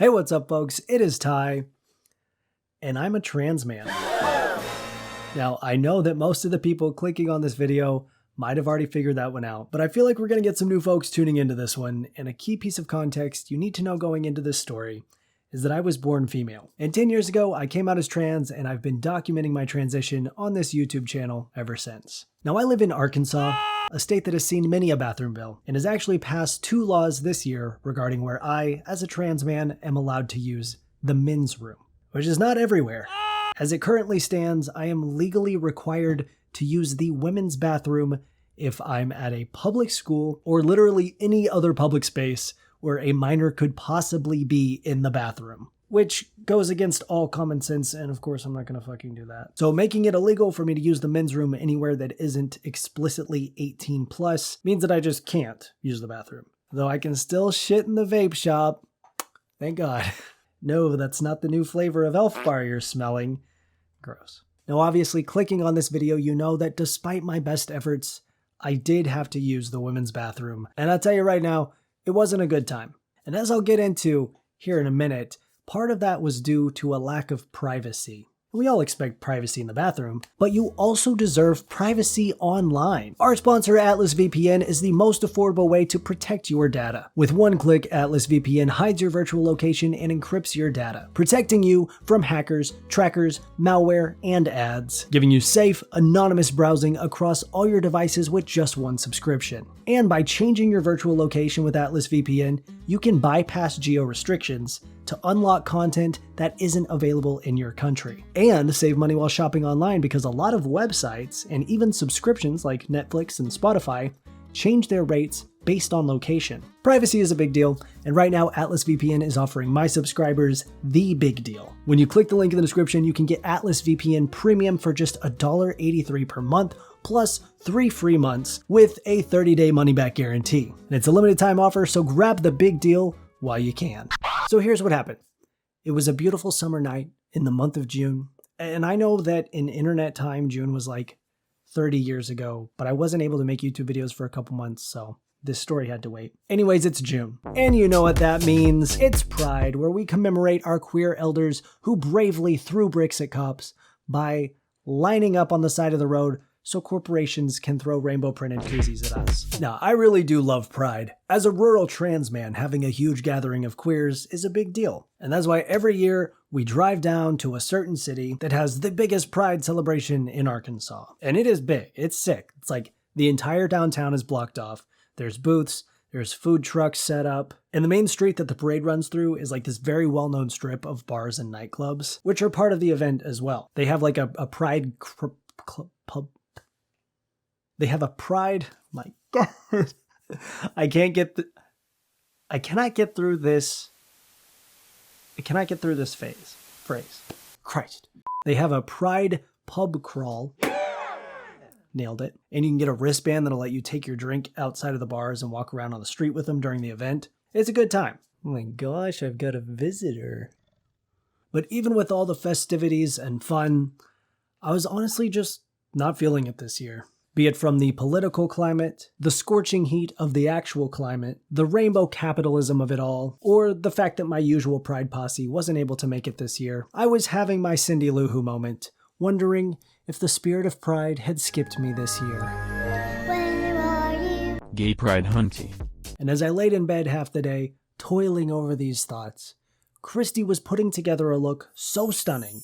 Hey, what's up, folks? It is Ty, and I'm a trans man. Now, I know that most of the people clicking on this video might have already figured that one out, but I feel like we're going to get some new folks tuning into this one, and a key piece of context you need to know going into this story is that I was born female. And 10 years ago, I came out as trans, and I've been documenting my transition on this YouTube channel ever since. Now, I live in Arkansas, a state that has seen many a bathroom bill, and has actually passed 2 laws this year regarding where I, as a trans man, am allowed to use the men's room, which is not everywhere. As it currently stands, I am legally required to use the women's bathroom if I'm at a public school or literally any other public space where a minor could possibly be in the bathroom, which goes against all common sense, and of course I'm not gonna fucking do that. So making it illegal for me to use the men's room anywhere that isn't explicitly 18 plus means that I just can't use the bathroom. Though I can still shit in the vape shop. Thank God. No, that's not the new flavor of Elf Bar you're smelling. Gross. Now obviously clicking on this video, you know that despite my best efforts, I did have to use the women's bathroom. And I'll tell you right now, it wasn't a good time. And as I'll get into here in a minute, part of that was due to a lack of privacy. We all expect privacy in the bathroom, but you also deserve privacy online. Our sponsor, Atlas VPN, is the most affordable way to protect your data. With one click, Atlas VPN hides your virtual location and encrypts your data, protecting you from hackers, trackers, malware, and ads, giving you safe, anonymous browsing across all your devices with just one subscription. And by changing your virtual location with Atlas VPN, you can bypass geo restrictions to unlock content that isn't available in your country. And save money while shopping online because a lot of websites and even subscriptions like Netflix and Spotify change their rates based on location. Privacy is a big deal, and right now Atlas VPN is offering my subscribers the big deal. When you click the link in the description, you can get Atlas VPN Premium for just $1.83 per month, plus 3 free months with a 30-day money-back guarantee. And it's a limited time offer, so grab the big deal while you can. So here's what happened. It was a beautiful summer night in the month of June, and I know that in internet time, June was like 30 years ago, but I wasn't able to make YouTube videos for a couple months, so this story had to wait. Anyways, it's June, and you know what that means. It's Pride, where we commemorate our queer elders who bravely threw bricks at cops by lining up on the side of the road so corporations can throw rainbow printed koozies at us. Now, I really do love Pride. As a rural trans man, having a huge gathering of queers is a big deal. And that's why every year we drive down to a certain city that has the biggest Pride celebration in Arkansas. And it is big, it's sick. It's like the entire downtown is blocked off. There's booths, there's food trucks set up. And the main street that the parade runs through is like this very well-known strip of bars and nightclubs, which are part of the event as well. They have like a Pride pub. They have a Pride, my God, I cannot get through this phrase. Christ. They have a Pride pub crawl. Nailed it. And you can get a wristband that'll let you take your drink outside of the bars and walk around on the street with them during the event. It's a good time. Oh my gosh, I've got a visitor. But even with all the festivities and fun, I was honestly just not feeling it this year. Be it from the political climate, the scorching heat of the actual climate, the rainbow capitalism of it all, or the fact that my usual Pride posse wasn't able to make it this year. I was having my Cindy Lou Who moment, wondering if the spirit of Pride had skipped me this year. Where are you? Gay Pride Hunty. And as I laid in bed half the day, toiling over these thoughts, Christy was putting together a look so stunning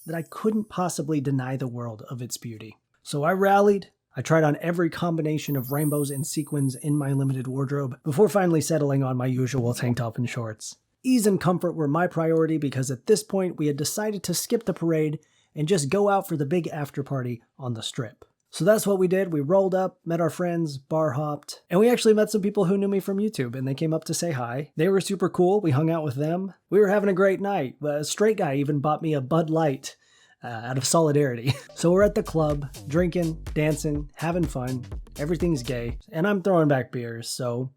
that I couldn't possibly deny the world of its beauty. So I rallied. I tried on every combination of rainbows and sequins in my limited wardrobe before finally settling on my usual tank top and shorts. Ease and comfort were my priority because at this point we had decided to skip the parade and just go out for the big after party on the strip. So that's what we did. We rolled up, met our friends, bar hopped, and we actually met some people who knew me from YouTube, and they came up to say hi. They were super cool. We hung out with them. We were having a great night. A straight guy even bought me a Bud Light out of solidarity. So we're at the club, drinking, dancing, having fun. Everything's gay, and I'm throwing back beers, so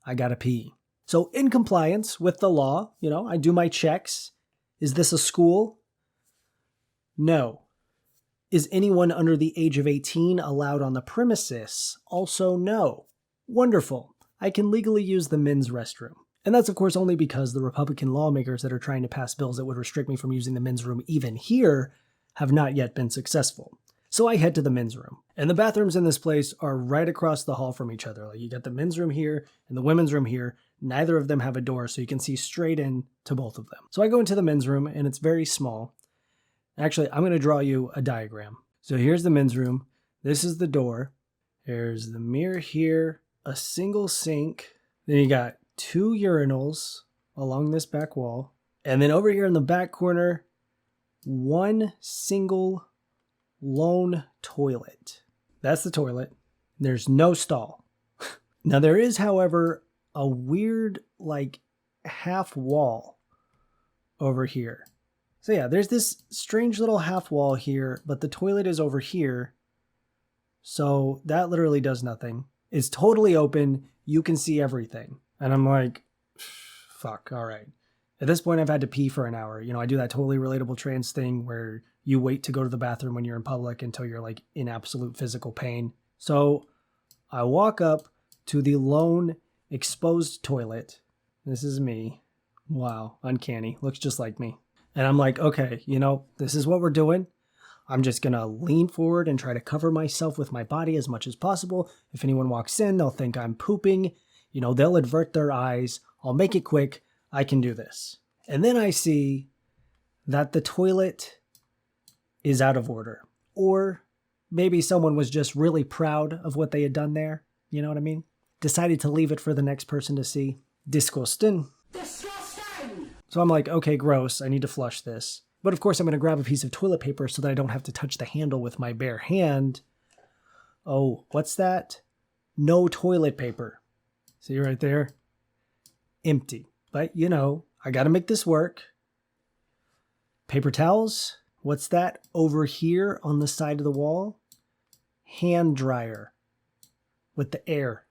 I gotta pee. So in compliance with the law, I do my checks. Is this a school? No. Is anyone under the age of 18 allowed on the premises? Also no. Wonderful. I can legally use the men's restroom. And that's of course only because the Republican lawmakers that are trying to pass bills that would restrict me from using the men's room even here have not yet been successful. So I head to the men's room. And the bathrooms in this place are right across the hall from each other. Like you got the men's room here and the women's room here. Neither of them have a door, so you can see straight in to both of them. So I go into the men's room and it's very small. Actually, I'm going to draw you a diagram. So here's the men's room. This is the door. There's the mirror here, a single sink. Then you got 2 urinals along this back wall. And then over here in the back corner, one single lone toilet. That's the toilet. There's no stall. Now there is, however, a weird half wall over here. So yeah, there's this strange little half wall here, but the toilet is over here. So that literally does nothing. It's totally open. You can see everything. And I'm like, fuck, all right. At this point, I've had to pee for an hour. I do that totally relatable trans thing where you wait to go to the bathroom when you're in public until you're in absolute physical pain. So I walk up to the lone exposed toilet. This is me. Wow, uncanny. Looks just like me. And I'm like, okay, this is what we're doing. I'm just going to lean forward and try to cover myself with my body as much as possible. If anyone walks in, they'll think I'm pooping. They'll avert their eyes. I'll make it quick. I can do this. And then I see that the toilet is out of order. Or maybe someone was just really proud of what they had done there. You know what I mean? Decided to leave it for the next person to see. Disgusting. So I'm like, okay, gross. I need to flush this. But of course, I'm going to grab a piece of toilet paper so that I don't have to touch the handle with my bare hand. Oh, what's that? No toilet paper. See right there? Empty. But, I got to make this work. Paper towels. What's that over here on the side of the wall? Hand dryer with the air.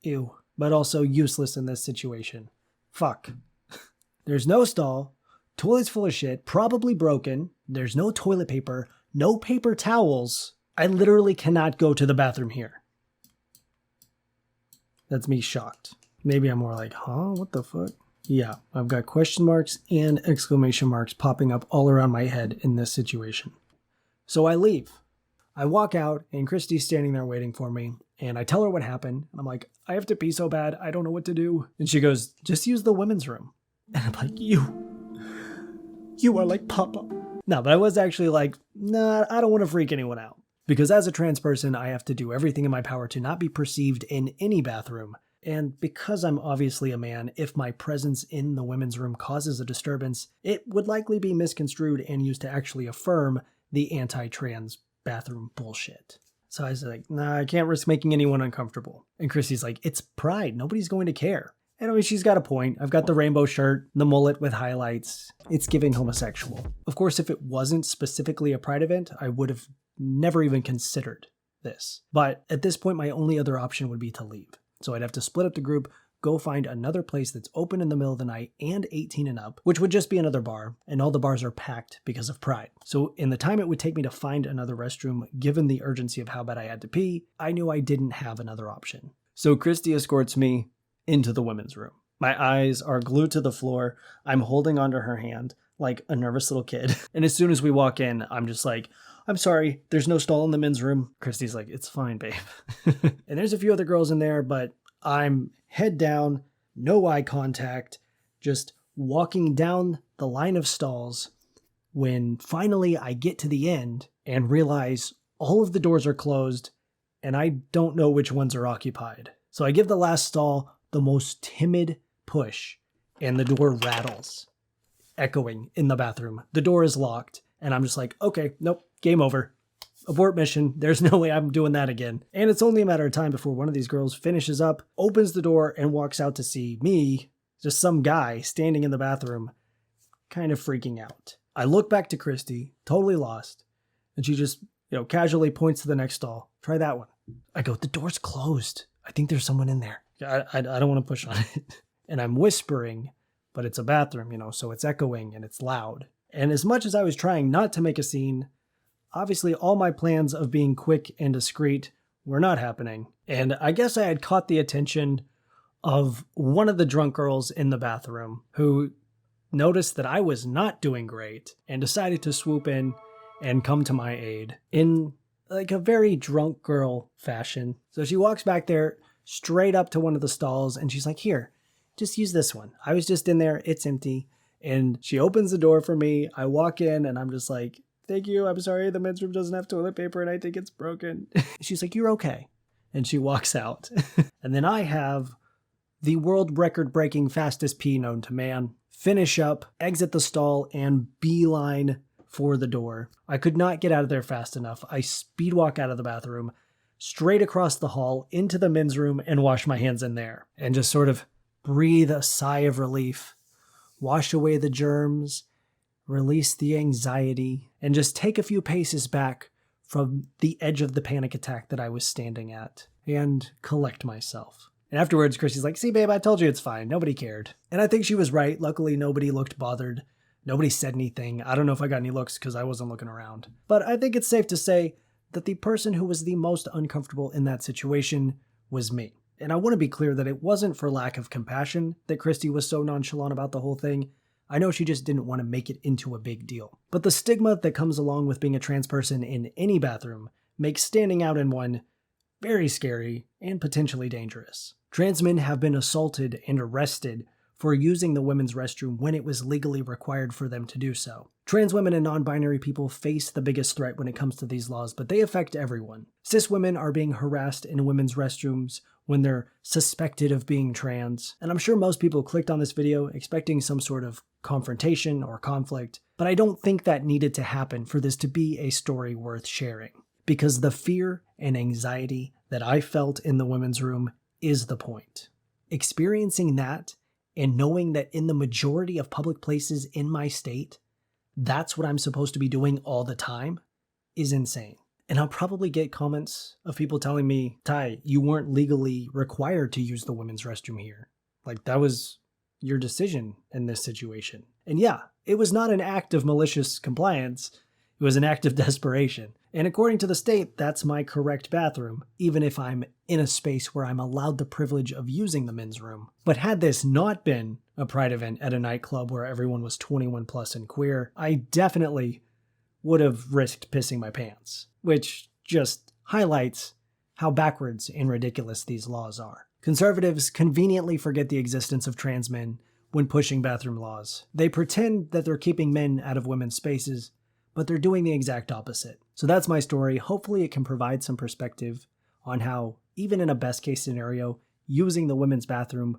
Ew. But also useless in this situation. Fuck. There's no stall. Toilet's full of shit. Probably broken. There's no toilet paper. No paper towels. I literally cannot go to the bathroom here. That's me shocked. Maybe I'm more like, huh? What the fuck? Yeah, I've got question marks and exclamation marks popping up all around my head in this situation. So I leave. I walk out and Christy's standing there waiting for me. And I tell her what happened. And I'm like, I have to pee so bad. I don't know what to do. And she goes, just use the women's room. And I'm like, you are like Papa. No, but I was actually like, nah, I don't want to freak anyone out. Because as a trans person, I have to do everything in my power to not be perceived in any bathroom. And because I'm obviously a man, if my presence in the women's room causes a disturbance, it would likely be misconstrued and used to actually affirm the anti-trans bathroom bullshit. So I was like, nah, I can't risk making anyone uncomfortable. And Christy's like, it's pride. Nobody's going to care. And I mean, she's got a point. I've got the rainbow shirt, the mullet with highlights. It's giving homosexual. Of course, if it wasn't specifically a pride event, I would have never even considered this. But at this point, my only other option would be to leave. So I'd have to split up the group, go find another place that's open in the middle of the night and 18 and up, which would just be another bar, and all the bars are packed because of pride. So in the time it would take me to find another restroom, given the urgency of how bad I had to pee, I knew I didn't have another option. So Christy escorts me into the women's room. My eyes are glued to the floor. I'm holding onto her hand like a nervous little kid. And as soon as we walk in, I'm just like, I'm sorry, there's no stall in the men's room. Christy's like, it's fine, babe. And there's a few other girls in there, but I'm head down, no eye contact, just walking down the line of stalls when finally I get to the end and realize all of the doors are closed and I don't know which ones are occupied. So I give the last stall the most timid push and the door rattles, echoing in the bathroom. The door is locked and I'm just like, okay, nope, game over. Abort mission. There's no way I'm doing that again. And it's only a matter of time before one of these girls finishes up, opens the door, and walks out to see me, just some guy standing in the bathroom, kind of freaking out. I look back to Christy, totally lost, and she just, casually points to the next stall. Try that one. I go, the door's closed. I think there's someone in there. I don't want to push on it. And I'm whispering, but it's a bathroom, so it's echoing and it's loud. And as much as I was trying not to make a scene, obviously all my plans of being quick and discreet were not happening. And I guess I had caught the attention of one of the drunk girls in the bathroom who noticed that I was not doing great and decided to swoop in and come to my aid in like a very drunk girl fashion. So she walks back there straight up to one of the stalls and she's like, here, just use this one. I was just in there. It's empty. And she opens the door for me. I walk in and I'm just like, thank you. I'm sorry. The men's room doesn't have toilet paper and I think it's broken. She's like, you're okay. And she walks out. And then I have the world record breaking fastest pee known to man finish up, exit the stall, and beeline for the door. I could not get out of there fast enough. I speed walk out of the bathroom, straight across the hall into the men's room and wash my hands in there and just sort of breathe a sigh of relief, wash away the germs, release the anxiety, and just take a few paces back from the edge of the panic attack that I was standing at and collect myself. And afterwards, Chrissy's like, see, babe, I told you it's fine. Nobody cared. And I think she was right. Luckily, nobody looked bothered. Nobody said anything. I don't know if I got any looks because I wasn't looking around. But I think it's safe to say that the person who was the most uncomfortable in that situation was me. And I want to be clear that it wasn't for lack of compassion that Christy was so nonchalant about the whole thing. I know she just didn't want to make it into a big deal. But the stigma that comes along with being a trans person in any bathroom makes standing out in one very scary and potentially dangerous. Trans men have been assaulted and arrested for using the women's restroom when it was legally required for them to do so. Trans women and non-binary people face the biggest threat when it comes to these laws, but they affect everyone. Cis women are being harassed in women's restrooms when they're suspected of being trans. And I'm sure most people clicked on this video expecting some sort of confrontation or conflict, but I don't think that needed to happen for this to be a story worth sharing. Because the fear and anxiety that I felt in the women's room is the point. Experiencing that and knowing that in the majority of public places in my state, that's what I'm supposed to be doing all the time is insane. And I'll probably get comments of people telling me, Ty, you weren't legally required to use the women's restroom here. Like, that was your decision in this situation. And yeah, it was not an act of malicious compliance. It was an act of desperation. And according to the state, that's my correct bathroom, even if I'm in a space where I'm allowed the privilege of using the men's room. But had this not been a pride event at a nightclub where everyone was 21 plus and queer, I definitely would have risked pissing my pants, which just highlights how backwards and ridiculous these laws are. Conservatives conveniently forget the existence of trans men when pushing bathroom laws. They pretend that they're keeping men out of women's spaces, but they're doing the exact opposite. So that's my story. Hopefully it can provide some perspective on how, even in a best case scenario, using the women's bathroom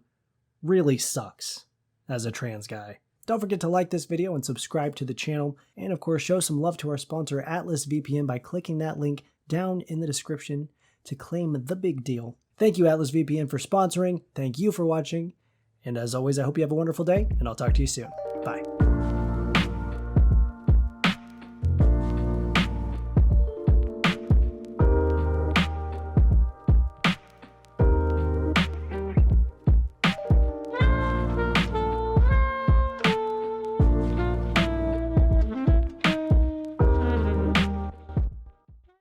really sucks as a trans guy. Don't forget to like this video and subscribe to the channel, and of course show some love to our sponsor Atlas VPN by clicking that link down in the description to claim the big deal. Thank you Atlas VPN for sponsoring, thank you for watching, and as always I hope you have a wonderful day, and I'll talk to you soon. Bye.